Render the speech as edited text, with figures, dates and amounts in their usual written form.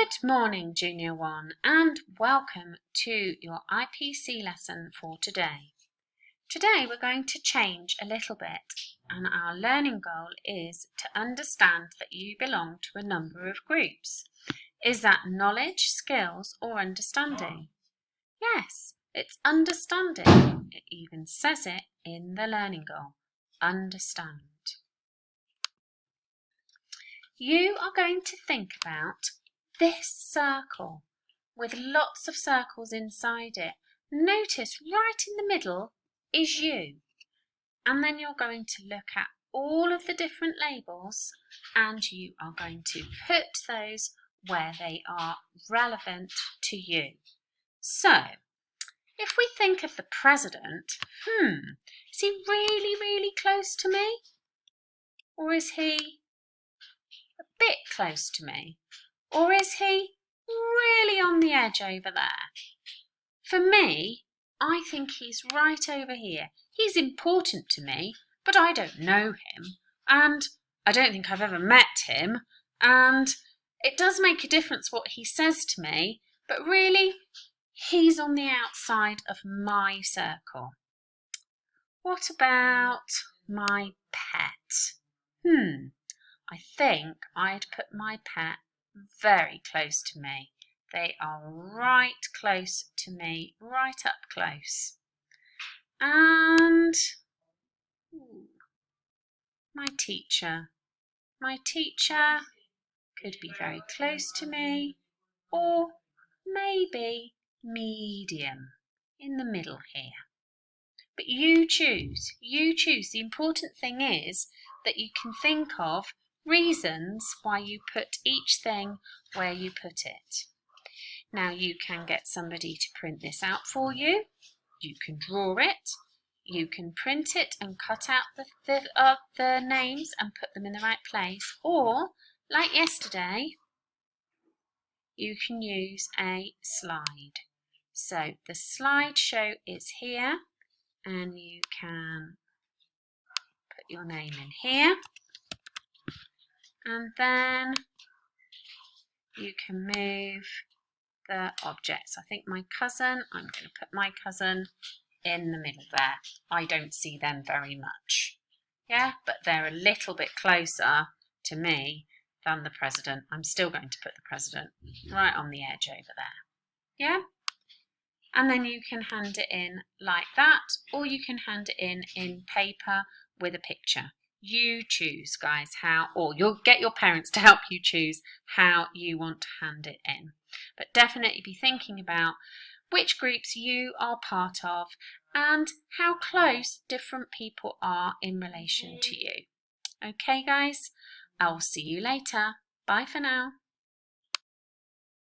Good morning, Junior 1, and welcome to your IPC lesson for today. Today we're going to change a little bit, and our learning goal is to understand that you belong to a number of groups. Is that knowledge, skills, or understanding? Yes, it's understanding. It even says it in the learning goal. Understand. You are going to think about this circle with lots of circles inside it. Notice right in the middle is you. And then you're going to look at all of the different labels and you are going to put those where they are relevant to you. So, if we think of the president, is he really close to me? Or is he a bit close to me? Or is he really on the edge over there? For me, I think he's right over here. He's important to me, but I don't know him, and I don't think I've ever met him, and it does make a difference what he says to me, but really, he's on the outside of my circle. What about my pet? I think I'd put my pet very close to me. They are right close to me, right up close. And my teacher. My teacher could be very close to me, or maybe medium in the middle here. But you choose. You choose. The important thing is that you can think of reasons why you put each thing where you put it. Now you can get somebody to print this out for you. You can draw it. You can print it and cut out the names and put them in the right place. Or, like yesterday, you can use a slide. So the slideshow is here, and you can put your name in here. And then you can move the objects. I think my cousin, I'm going to put my cousin in the middle there. I don't see them very much. Yeah, but they're a little bit closer to me than the president. I'm still going to put the president right on the edge over there. Yeah? And then you can hand it in like that, or you can hand it in paper with a picture. You choose, guys, how, or you'll get your parents to help you choose how you want to hand it in. But definitely be thinking about which groups you are part of and how close different people are in relation to you. Okay, guys, I'll see you later. Bye for now.